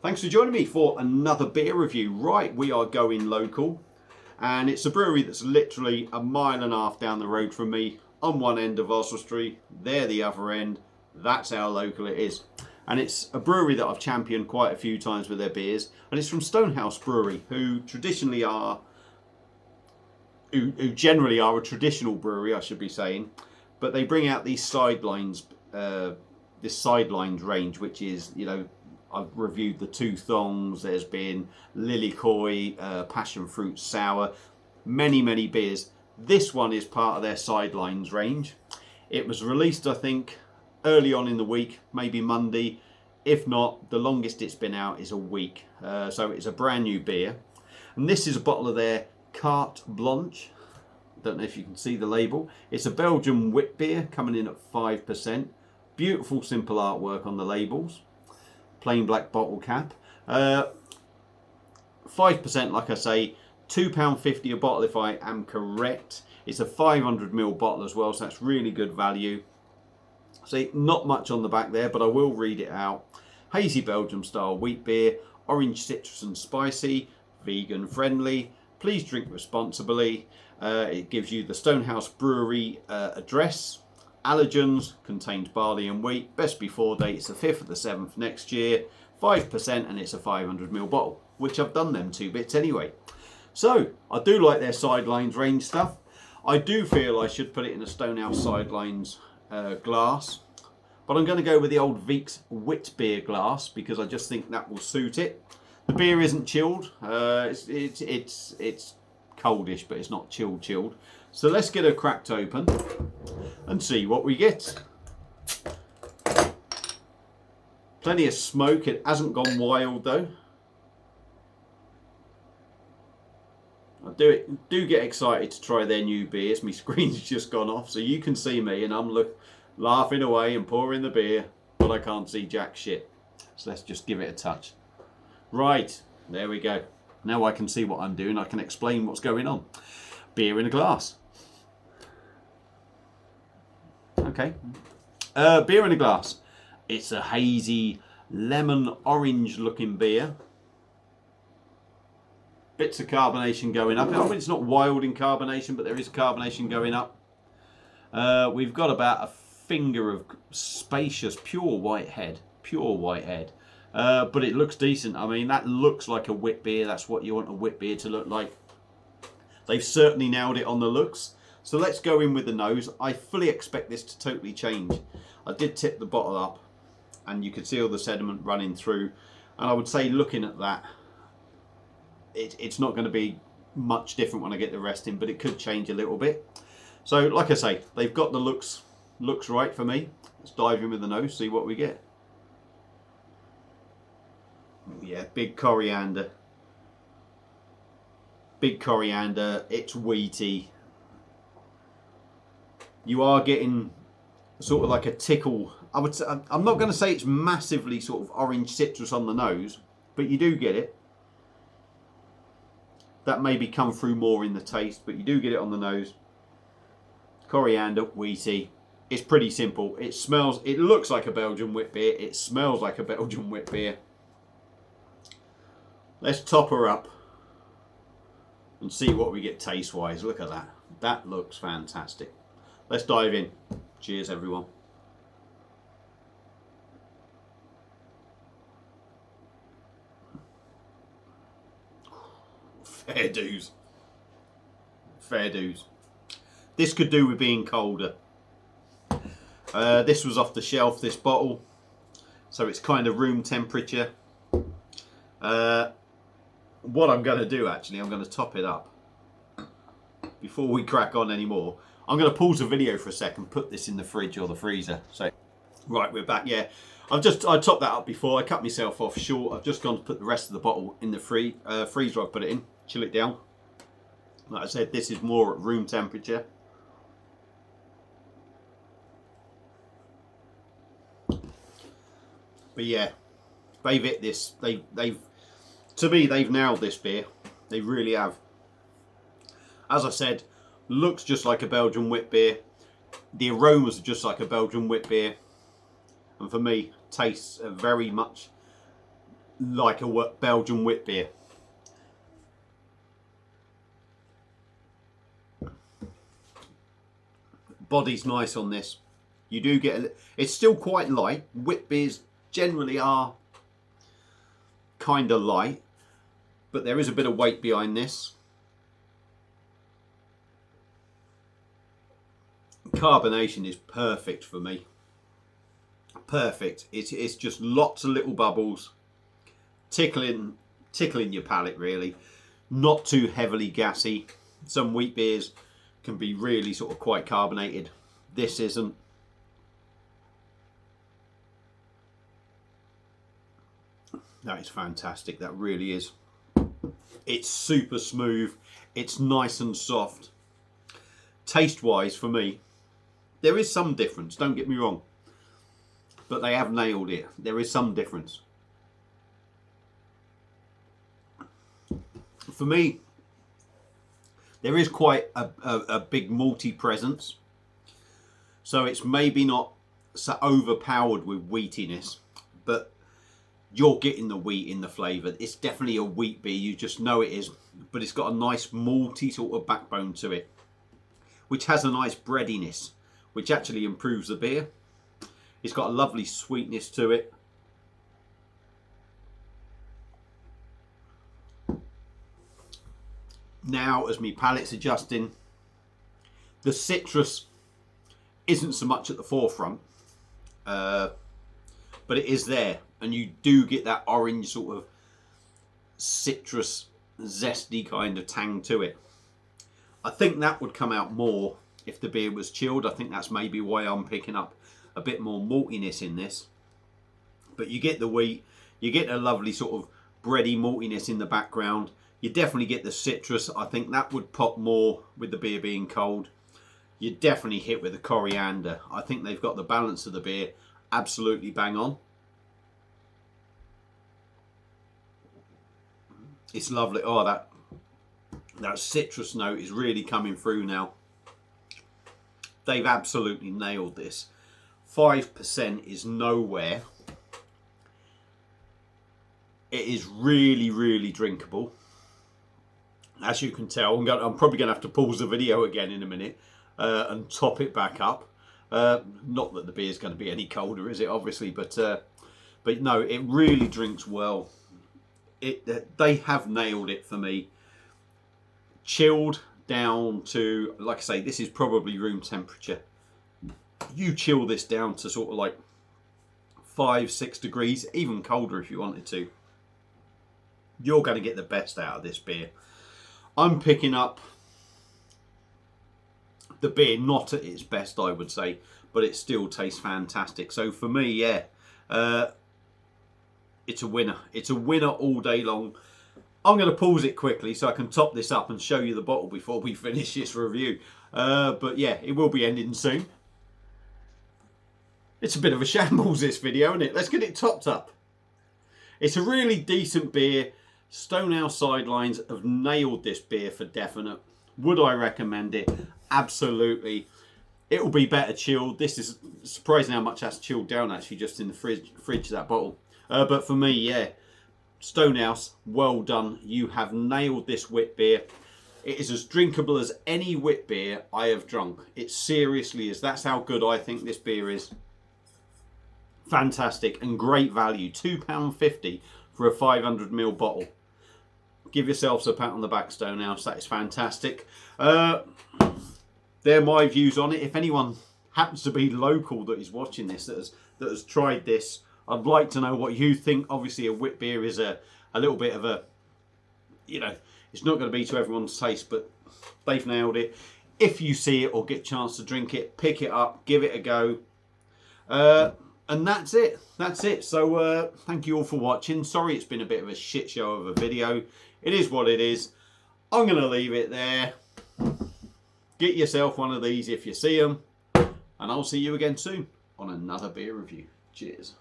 Thanks for joining me for another beer review. Right, we are going local, and it's a brewery that's literally a mile and a half down the road from me. On one end of Oswestry, they're the other end. That's how local it is. And it's a brewery that I've championed quite a few times with their beers, and it's from Stonehouse Brewery, who generally are a traditional brewery, I should be saying, but they bring out these sidelines, this sidelines range, which is, you know, I've reviewed the Two Thongs, there's been Lilikoi, Passion Fruit Sour, many beers. This one is part of their sidelines range. It was released, I think, early on in the week, maybe Monday. If not, the longest it's been out is a week. So it's a brand new beer. And this is a bottle of their Carte blanche. Don't know if you can see the label. It's a Belgian witbier coming in at 5%. Beautiful, simple artwork on the labels. Plain black bottle cap. 5%, like I say, £2.50 a bottle if I am correct. It's a 500ml bottle as well, so that's really good value. See, not much on the back there, but I will read it out. Hazy Belgium style wheat beer, orange, citrus and spicy, vegan friendly. Please drink responsibly. It gives you the Stonehouse Brewery address. Allergens, contains barley and wheat. Best before date is the 5th of the 7th next year. 5%, and it's a 500ml bottle, which I've done them 2 bits anyway. So, I do like their sidelines range stuff. I do feel I should put it in a Stonehouse sidelines glass, but I'm going to go with the old Veek's witbier glass because I just think that will suit it. The beer isn't chilled. It's coldish, but it's not chilled. So let's get her cracked open and see what we get. Plenty of smoke. It hasn't gone wild though. I do get excited to try their new beers. My screen's just gone off, so you can see me, and I'm laughing away and pouring the beer, but I can't see jack shit. So let's just give it a touch. Right, there we go. Now I can see what I'm doing. I can explain what's going on. Beer in a glass. Okay. Beer in a glass. It's a hazy lemon orange looking beer. Bits of carbonation going up. I mean, it's not wild in carbonation, but there is carbonation going up. We've got about a finger of spacious pure white head. But it looks decent. I mean, that looks like a wit beer. That's what you want a wit beer to look like. They've certainly nailed it on the looks. So let's go in with the nose. I fully expect this to totally change. I did tip the bottle up, and you could see all the sediment running through. And I would say, looking at that, it's not going to be much different when I get the rest in, but it could change a little bit. So, like I say, they've got the looks right for me. Let's dive in with the nose, see what we get. Yeah, big coriander. It's wheaty. You are getting sort of like a tickle. I'm not going to say it's massively sort of orange citrus on the nose, but you do get it. That maybe come through more in the taste, but you do get it on the nose. Coriander, wheaty. It's pretty simple. It looks like a Belgian wit beer. It smells like a Belgian wit beer. Let's top her up and see what we get taste-wise. Look at that. That looks fantastic. Let's dive in. Cheers, everyone. Fair dues. This could do with being colder. This was off the shelf, this bottle. So it's kind of room temperature. What I'm going to do, actually, I'm going to top it up. Before we crack on anymore, I'm going to pause the video for a second, put this in the fridge or the freezer. So, right, we're back. Yeah, I topped that up before. I cut myself off short. I've just gone to put the rest of the bottle in the freezer. I've put it in, chill it down. Like I said, this is more at room temperature. But yeah, they've hit this. To me, they've nailed this beer. They really have. As I said, looks just like a Belgian wit beer. The aromas are just like a Belgian wit beer. And for me, tastes very much like a Belgian wit beer. Body's nice on this. You do get it's still quite light. Wit beers generally are kind of light, but there is a bit of weight behind this. Carbonation is perfect for me. Perfect. It's just lots of little bubbles, tickling your palate really. Not too heavily gassy. Some wheat beers can be really sort of quite carbonated. This isn't. That is fantastic. That really is. It's super smooth. It's nice and soft. Taste wise for me, there is some difference, don't get me wrong, but they have nailed it. There is some difference. For me, there is quite a big malty presence, so it's maybe not so overpowered with wheatiness, but you're getting the wheat in the flavour. It's definitely a wheat beer, you just know it is, but it's got a nice malty sort of backbone to it, which has a nice breadiness, which actually improves the beer. It's got a lovely sweetness to it. Now, as my palate's adjusting, the citrus isn't so much at the forefront, but it is there, and you do get that orange sort of citrus, zesty kind of tang to it. I think that would come out more if the beer was chilled. I think that's maybe why I'm picking up a bit more maltiness in this. But you get the wheat, you get a lovely sort of bready maltiness in the background. You definitely get the citrus. I think that would pop more with the beer being cold. You definitely hit with the coriander. I think they've got the balance of the beer absolutely bang on. It's lovely. Oh, that citrus note is really coming through now. They've absolutely nailed this. 5% is nowhere. It is really, really drinkable. As you can tell, I'm probably going to have to pause the video again in a minute and top it back up. Not that the beer's going to be any colder, is it? Obviously, but no, it really drinks well. They have nailed it for me. Chilled down to, like I say, this is probably room temperature. You chill this down to sort of like 5-6 degrees, even colder if you wanted to. You're going to get the best out of this beer. I'm picking up the beer not at its best, I would say, but it still tastes fantastic. So for me, yeah, it's a winner. It's a winner all day long. I'm going to pause it quickly so I can top this up and show you the bottle before we finish this review. But yeah, it will be ending soon. It's a bit of a shambles, this video, isn't it? Let's get it topped up. It's a really decent beer. Stonehouse Sidelines have nailed this beer for definite. Would I recommend it? Absolutely. It will be better chilled. This is surprising how much that's chilled down actually just in the fridge that bottle. But for me, yeah. Stonehouse, well done. You have nailed this wit beer. It is as drinkable as any wit beer I have drunk. It seriously is. That's how good I think this beer is. Fantastic and great value. £2.50 for a 500ml bottle. Give yourselves a pat on the back, Stonehouse. That is fantastic. They're my views on it. If anyone happens to be local that is watching this, that has tried this, I'd like to know what you think. Obviously, a wit beer is a little bit of a, you know, it's not going to be to everyone's taste, but they've nailed it. If you see it or get a chance to drink it, pick it up, give it a go. And that's it. That's it. So thank you all for watching. Sorry it's been a bit of a shit show of a video. It is what it is. I'm going to leave it there. Get yourself one of these if you see them. And I'll see you again soon on another beer review. Cheers.